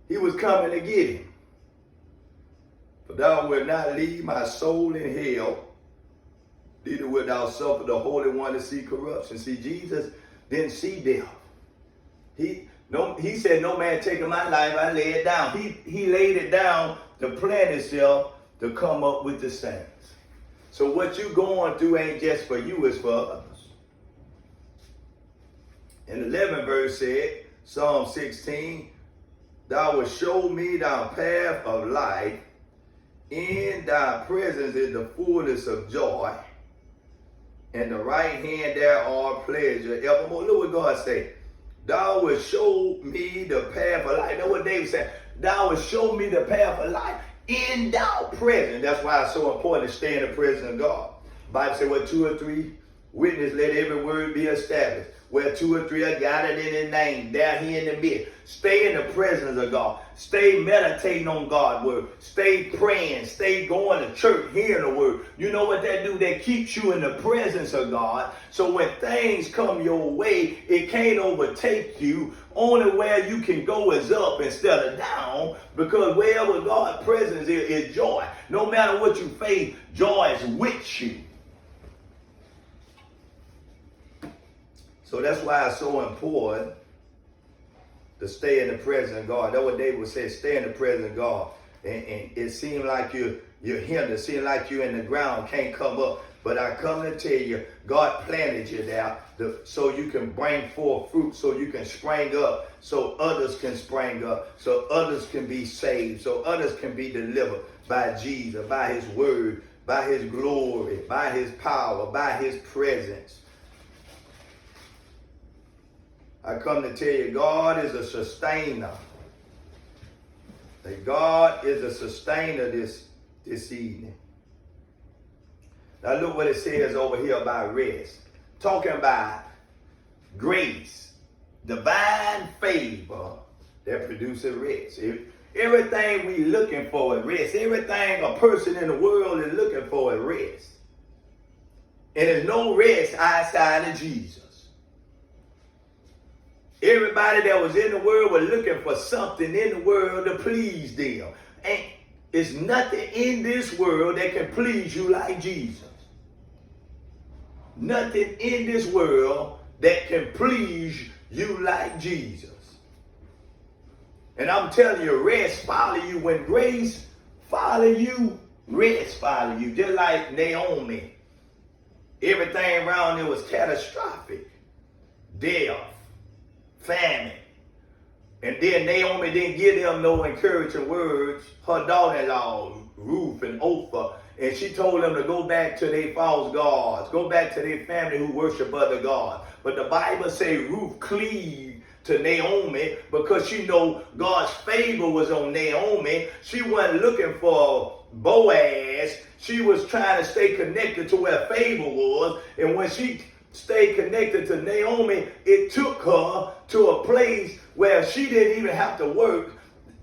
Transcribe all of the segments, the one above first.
He was coming to get him. For thou wilt not leave my soul in hell, neither wilt thou suffer the Holy One to see corruption. See, Jesus didn't see death. He said, no man taking my life, I lay it down. He laid it down to plan himself to come up with the saints. So what you going through ain't just for you, it's for others. And 11th verse said, Psalm 16, thou wilt show me thy path of life. In thy presence is the fullness of joy, and the right hand there are pleasure evermore. Look what God say. Thou wilt show me the path of life. That's what David said. Thou wilt show me the path of life in thy presence. That's why it's so important to stay in the presence of God. The Bible says, where two or three witness, let every word be established. Where two or three are gathered in his name, there he in the midst. Stay in the presence of God. Stay meditating on God's word. Stay praying. Stay going to church, hearing the word. You know what that do? That keeps you in the presence of God. So when things come your way, it can't overtake you. Only where you can go is up instead of down. Because wherever God's presence is joy. No matter what you face, joy is with you. So that's why it's so important to stay in the presence of God. That's what David said, stay in the presence of God. And it seemed like you're hindered. It seemed like you're in the ground, can't come up. But I come to tell you, God planted you there so you can bring forth fruit, so you can spring up, so others can spring up, so others can be saved, so others can be delivered by Jesus, by his word, by his glory, by his power, by his presence. I come to tell you, God is a sustainer. That God is a sustainer this evening. Now look what it says over here about rest. Talking about grace, divine favor that produces rest. Everything we looking for is rest. Everything a person in the world is looking for is rest. And there's no rest outside of Jesus. Everybody that was in the world was looking for something in the world to please them. And it's nothing in this world that can please you like Jesus. Nothing in this world that can please you like Jesus. And I'm telling you, rest follow you. When grace follow you, rest follow you. Just like Naomi. Everything around it was catastrophic. Death. Famine. And then Naomi didn't give them no encouraging words. Her daughter-in-law, Ruth and Opha, and she told them to go back to their false gods. Go back to their family who worship other gods. But the Bible says Ruth cleaved to Naomi because she know God's favor was on Naomi. She wasn't looking for Boaz. She was trying to stay connected to where favor was. And when she stayed connected to Naomi, it took her to a place where she didn't even have to work.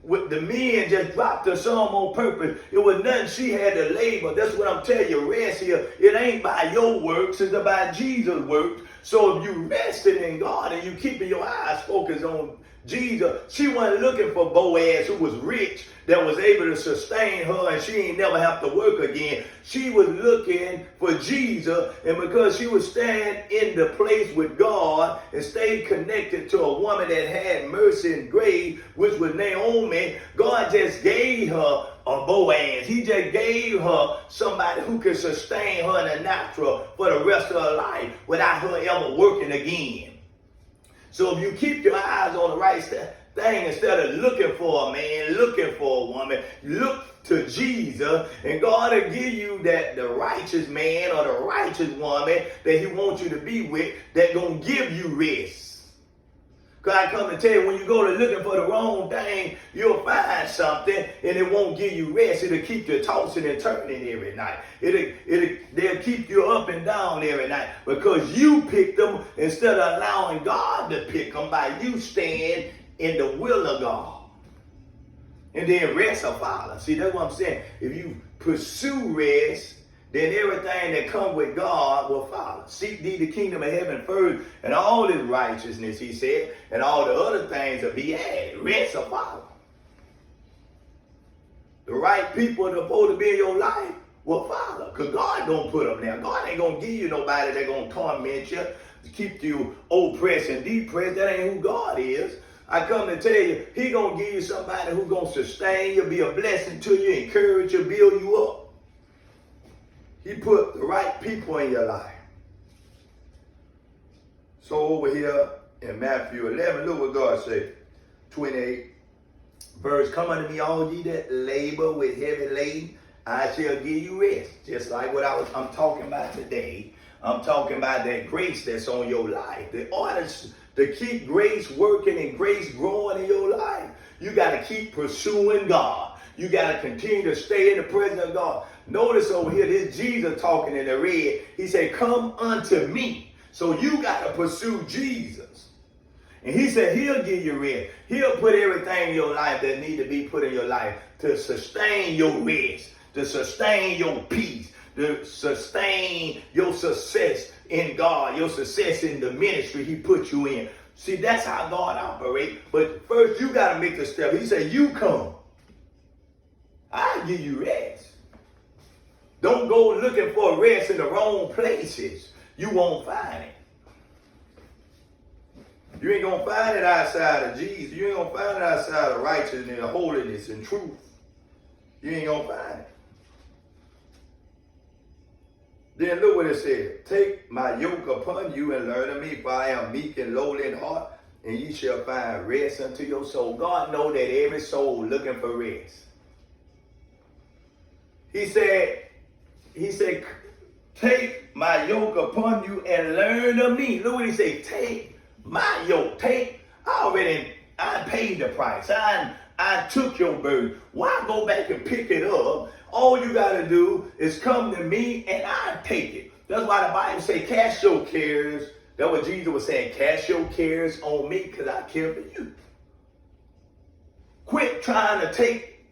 With the men just dropped her some on purpose. It was nothing she had to labor. That's what I'm telling you. Rest here. It ain't by your works. It's about Jesus' works. So if you rested in God and you keeping your eyes focused on Jesus, she wasn't looking for Boaz, who was rich, that was able to sustain her and she ain't never have to work again. She was looking for Jesus, and because she was staying in the place with God and stayed connected to a woman that had mercy and grace, which was Naomi, God just gave her a Boaz. He just gave her somebody who could sustain her in the natural for the rest of her life without her ever working again. So if you keep your eyes on the right thing instead of looking for a man, looking for a woman, look to Jesus, and God will give you the righteous man or the righteous woman that he wants you to be with that going to give you rest. Because I come to tell you, when you go to looking for the wrong thing, you'll find something and it won't give you rest. It'll keep you tossing and turning every night. They'll keep you up and down every night because you picked them instead of allowing God to pick them by you staying in the will of God. And then rest will follow. See, that's what I'm saying. If you pursue rest, then everything that comes with God will follow. Seek thee the kingdom of heaven first, and all his righteousness, he said, and all the other things will be added. Rest will follow. the right people are supposed to be in your life, well, Father, because God don't put them there. God ain't going to give you nobody that's going to torment you, to keep you oppressed and depressed. That ain't who God is. I come to tell you, he going to give you somebody who's going to sustain you, be a blessing to you, encourage you, build you up. He put the right people in your life. So over here in Matthew 11, look what God said, 28 verse, come unto me all ye that labor with heavy laden, I shall give you rest. Just like what I'm talking about today. I'm talking about that grace that's on your life. The order to keep grace working and grace growing in your life, you got to keep pursuing God. You got to continue to stay in the presence of God. Notice over here, this Jesus talking in the red. He said, come unto me. So you got to pursue Jesus. And he said he'll give you rest. He'll put everything in your life that need to be put in your life to sustain your rest, to sustain your peace, to sustain your success in God, your success in the ministry he put you in. See, that's how God operates. But first you got to make the step. He said, you come. I'll give you rest. Don't go looking for rest in the wrong places. You won't find it. You ain't going to find it outside of Jesus. You ain't going to find it outside of righteousness and holiness and truth. You ain't going to find it. Then look what it said. Take my yoke upon you and learn of me, for I am meek and lowly in heart, and ye shall find rest unto your soul. God knows that every soul looking for rest. He said, take my yoke upon you and learn of me. Look what he said. Take my yoke. I paid the price. I took your burden. Why go back and pick it up? All you got to do is come to me and I take it. That's why the Bible say, cast your cares. That's what Jesus was saying. Cast your cares on me because I care for you. Quit trying to take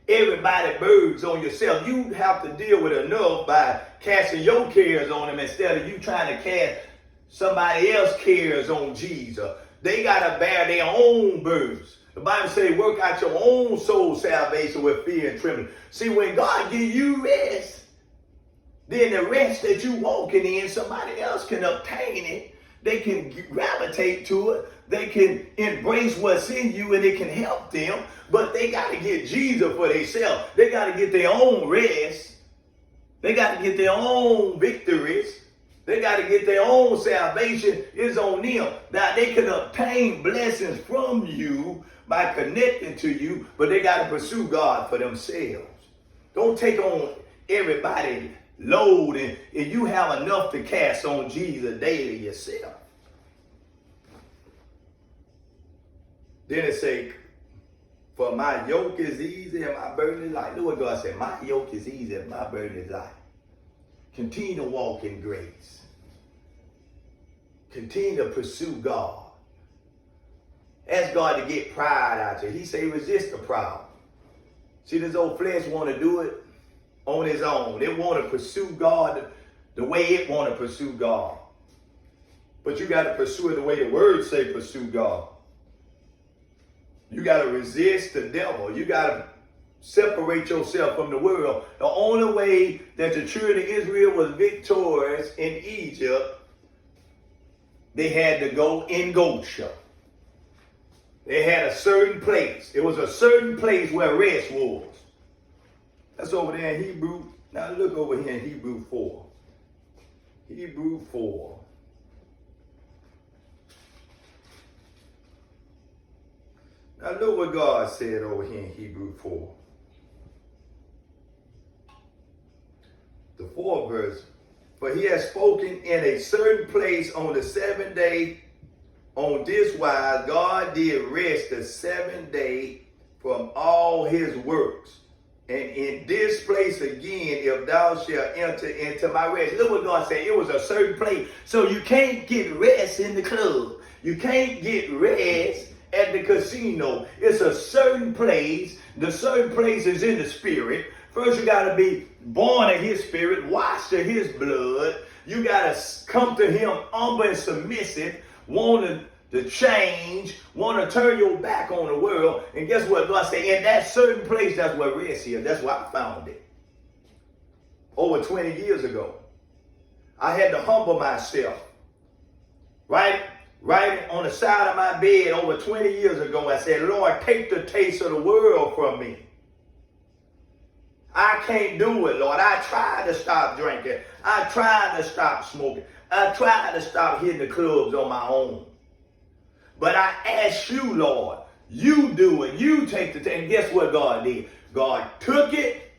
everybody's burdens on yourself. You have to deal with enough by casting your cares on them instead of you trying to cast somebody else's cares on Jesus. They got to bear their own burdens. The Bible says, work out your own soul salvation with fear and trembling. See, when God gives you rest, then the rest that you walking in, somebody else can obtain it. They can gravitate to it. They can embrace what's in you and it can help them. But they got to get Jesus for themselves. They got to get their own rest. They got to get their own victories. They got to get their own salvation. Is on them. Now they can obtain blessings from you by connecting to you, but they got to pursue God for themselves. Don't take on everybody's load and you have enough to cast on Jesus daily yourself. Then it say, for my yoke is easy and my burden is light. Look what God said. My yoke is easy and my burden is light. Continue to walk in grace. Continue to pursue God. Ask God to get pride out there. He say resist the proud. See, this old flesh want to do it on its own. It want to pursue God the way it want to pursue God. But you got to pursue it the way the word say pursue God. You got to resist the devil. You got to separate yourself from the world. The only way that the children of Israel was victorious in Egypt, they had to go in Goshen. They had a certain place. It was a certain place where rest was. That's over there in Hebrew. Now look over here in Hebrew 4. Hebrew 4. Now look what God said over here in Hebrew 4. The 4th verse. For he has spoken in a certain place on the 7th day. On this wise, God did rest the 7th day from all his works. And in this place again, if thou shalt enter into my rest. Look what God said. It was a certain place. So you can't get rest in the club. You can't get rest at the casino. It's a certain place. The certain place is in the spirit. First you got to be born of his spirit, washed of his blood. You got to come to him humble and submissive, want to to change, want to turn your back on the world. And guess what? God said, in that certain place, that's where rest is. That's where I found it. Over 20 years ago. I had to humble myself. Right on the side of my bed over 20 years ago, I said, Lord, take the taste of the world from me. I can't do it, Lord. I tried to stop drinking. I tried to stop smoking. I tried to stop hitting the clubs on my own. But I asked you, Lord, you do it. You take the thing. And guess what God did? God took it.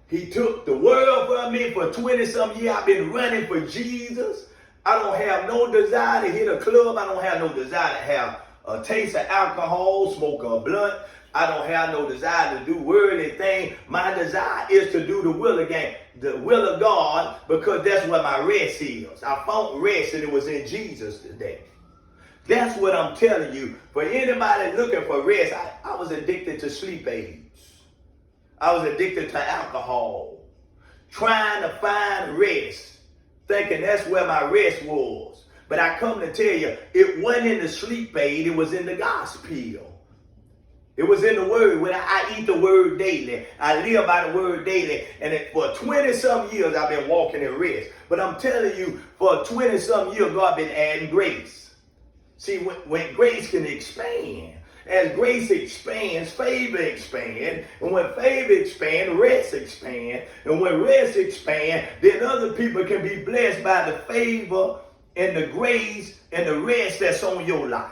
He took the world from me for 20-some years. I've been running for Jesus. I don't have no desire to hit a club. I don't have no desire to have a taste of alcohol, smoke a blunt. I don't have no desire to do worldly things. My desire is to do the will of God, because that's where my rest is. I found rest, and it was in Jesus today. That's what I'm telling you. For anybody looking for rest, I was addicted to sleep aids. I was addicted to alcohol. Trying to find rest, thinking that's where my rest was. But I come to tell you, it wasn't in the sleep aid, it was in the gospel. It was in the word. When I eat the word daily, I live by the word daily. And for 20-some years, I've been walking in rest. But I'm telling you, for 20-some years, God been adding grace. See, when grace can expand, as grace expands, favor expands. And when favor expands, rest expands. And when rest expands, then other people can be blessed by the favor and the grace and the rest that's on your life.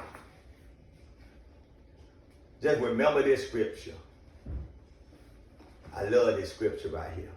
Just remember this scripture. I love this scripture right here.